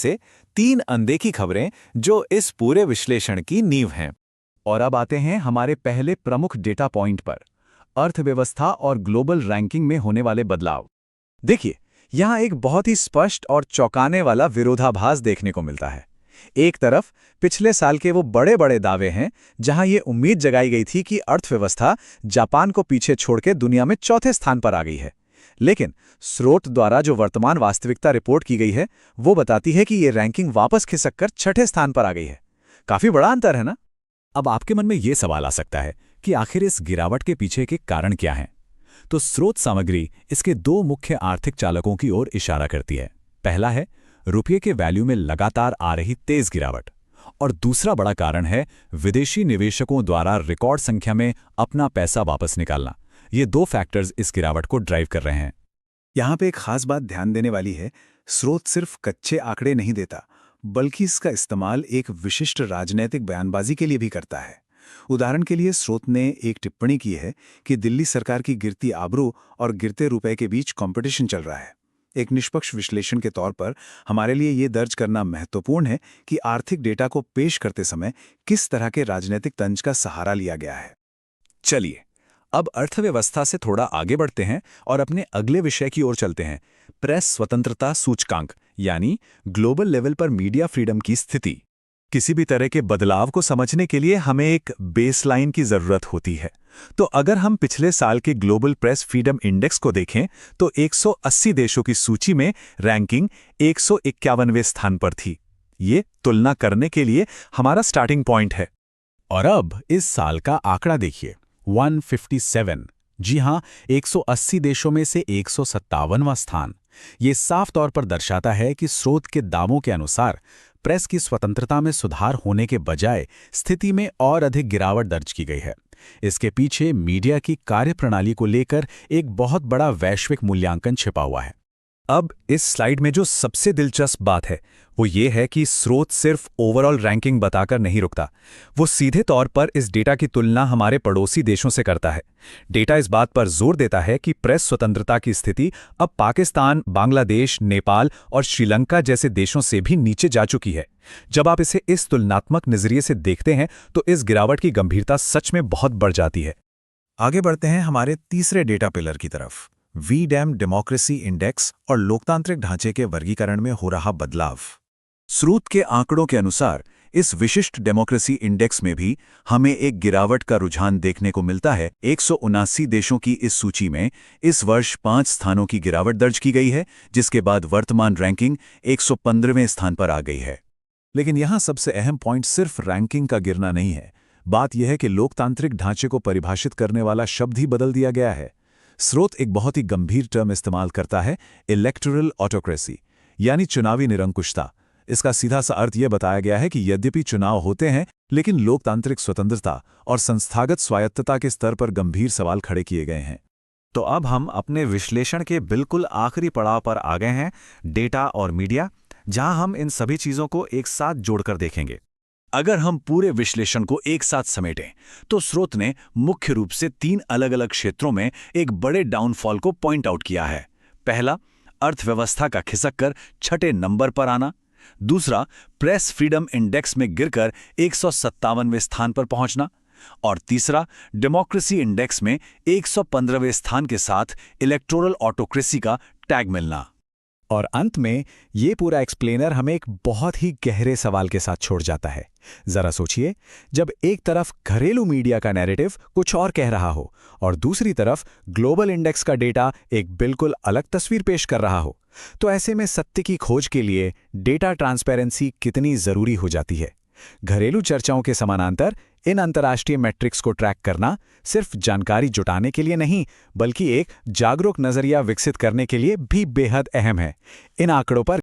से 3 अनदेखी खबरें जो इस पूरे विश्लेषण की नींव हैं। और अब आते हैं हमारे पहले प्रमुख डेटा पॉइंट पर, अर्थव्यवस्था और ग्लोबल रैंकिंग में होने वाले बदलाव। देखिए, यहाँ एक बहुत ही स्पष्ट और चौंकाने वाला विरोधाभास देखने को मिलता है। एक तरफ पिछले साल के वो बड़े बड़े दावे हैं जहां ये उम्मीद जगाई गई थी कि अर्थव्यवस्था जापान को पीछे छोड़ के दुनिया में चौथे स्थान पर आ गई है। लेकिन स्रोत द्वारा जो वर्तमान वास्तविकता रिपोर्ट की गई है वो बताती है कि ये रैंकिंग वापस खिसक कर छठे स्थान पर आ गई है। काफी बड़ा अंतर है ना? अब आपके मन में ये सवाल आ सकता है कि आखिर इस गिरावट के पीछे के कारण क्या हैं? तो स्रोत सामग्री इसके 2 मुख्य आर्थिक चालकों की ओर इशारा करती है। पहला है रुपये के वैल्यू में लगातार आ रही तेज गिरावट, और दूसरा बड़ा कारण है विदेशी निवेशकों द्वारा रिकॉर्ड संख्या में अपना पैसा वापस निकालना। ये 2 फैक्टर्स इस गिरावट को ड्राइव कर रहे हैं। यहाँ पे एक खास बात ध्यान देने वाली है, स्रोत सिर्फ कच्चे आंकड़े नहीं देता, बल्कि इसका इस्तेमाल एक विशिष्ट राजनैतिक बयानबाजी के लिए भी करता है। उदाहरण के लिए स्रोत ने एक टिप्पणी की है कि दिल्ली सरकार की गिरती आबरू और गिरते रुपए के बीच कंपटीशन चल रहा है। एक निष्पक्ष विश्लेषण के तौर पर हमारे लिए ये दर्ज करना महत्वपूर्ण है कि आर्थिक डेटा को पेश करते समय किस तरह के राजनीतिक तंज का सहारा लिया गया है। चलिए, अब अर्थव्यवस्था से थोड़ा आगे बढ़ते हैं और अपने अगले विषय की ओर चलते हैं, प्रेस स्वतंत्रता सूचकांक, यानी ग्लोबल लेवल पर मीडिया फ्रीडम की स्थिति। किसी भी तरह के बदलाव को समझने के लिए हमें एक बेसलाइन की जरूरत होती है। तो अगर हम पिछले साल के ग्लोबल प्रेस फ्रीडम इंडेक्स को देखें तो 180 देशों की सूची में रैंकिंग 151वें स्थान पर थी। ये तुलना करने के लिए हमारा स्टार्टिंग पॉइंट है। और अब इस साल का आंकड़ा देखिए, 157। जी हां, 180 देशों में से 157वां स्थान। ये साफ तौर पर दर्शाता है कि स्रोत के दावों के अनुसार प्रेस की स्वतंत्रता में सुधार होने के बजाय स्थिति में और अधिक गिरावट दर्ज की गई है। इसके पीछे मीडिया की कार्यप्रणाली को लेकर एक बहुत बड़ा वैश्विक मूल्यांकन छिपा हुआ है। अब इस स्लाइड में जो सबसे दिलचस्प बात है वो ये है कि स्रोत सिर्फ ओवरऑल रैंकिंग बताकर नहीं रुकता, वो सीधे तौर पर इस डेटा की तुलना हमारे पड़ोसी देशों से करता है। डेटा इस बात पर जोर देता है कि प्रेस स्वतंत्रता की स्थिति अब पाकिस्तान, बांग्लादेश, नेपाल और श्रीलंका जैसे देशों से भी नीचे जा चुकी है। जब आप इसे इस तुलनात्मक नजरिए से देखते हैं तो इस गिरावट की गंभीरता सच में बहुत बढ़ जाती है। आगे बढ़ते हैं हमारे तीसरे डेटा पिलर की तरफ, वीडैम डेमोक्रेसी इंडेक्स और लोकतांत्रिक ढांचे के वर्गीकरण में हो रहा बदलाव। स्रोत के आंकड़ों के अनुसार इस विशिष्ट डेमोक्रेसी इंडेक्स में भी हमें एक गिरावट का रुझान देखने को मिलता है। 179 देशों की इस सूची में इस वर्ष 5 स्थानों की गिरावट दर्ज की गई है, जिसके बाद वर्तमान रैंकिंग 115वें स्थान पर आ गई है। लेकिन यहाँ सबसे अहम पॉइंट सिर्फ रैंकिंग का गिरना नहीं है। बात यह है कि लोकतांत्रिक ढांचे को परिभाषित करने वाला शब्द ही बदल दिया गया है। स्रोत एक बहुत ही गंभीर टर्म इस्तेमाल करता है, इलेक्टोरल ऑटोक्रेसी, यानी चुनावी निरंकुशता। इसका सीधा सा अर्थ यह बताया गया है कि यद्यपि चुनाव होते हैं, लेकिन लोकतांत्रिक स्वतंत्रता और संस्थागत स्वायत्तता के स्तर पर गंभीर सवाल खड़े किए गए हैं। तो अब हम अपने विश्लेषण के बिल्कुल आखिरी पड़ाव पर आ गए हैं, डेटा और मीडिया, जहां हम इन सभी चीजों को एक साथ जोड़कर देखेंगे। अगर हम पूरे विश्लेषण को एक साथ समेटें तो स्रोत ने मुख्य रूप से 3 अलग अलग क्षेत्रों में एक बड़े डाउनफॉल को पॉइंट आउट किया है। पहला, अर्थव्यवस्था का खिसककर छठे नंबर पर आना। दूसरा, प्रेस फ्रीडम इंडेक्स में गिरकर 157वें स्थान पर पहुंचना। और तीसरा, डेमोक्रेसी इंडेक्स में 115वें स्थान के साथ इलेक्टोरल ऑटोक्रेसी का टैग मिलना। और अंत में ये पूरा एक्सप्लेनर हमें एक बहुत ही गहरे सवाल के साथ छोड़ जाता है। जरा सोचिए, जब एक तरफ घरेलू मीडिया का नैरेटिव कुछ और कह रहा हो और दूसरी तरफ ग्लोबल इंडेक्स का डेटा एक बिल्कुल अलग तस्वीर पेश कर रहा हो, तो ऐसे में सत्य की खोज के लिए डेटा ट्रांसपेरेंसी कितनी जरूरी हो जाती है। घरेलू चर्चाओं के समानांतर इन अंतर्राष्ट्रीय मैट्रिक्स को ट्रैक करना सिर्फ जानकारी जुटाने के लिए नहीं, बल्कि एक जागरूक नजरिया विकसित करने के लिए भी बेहद अहम है। इन आंकड़ों पर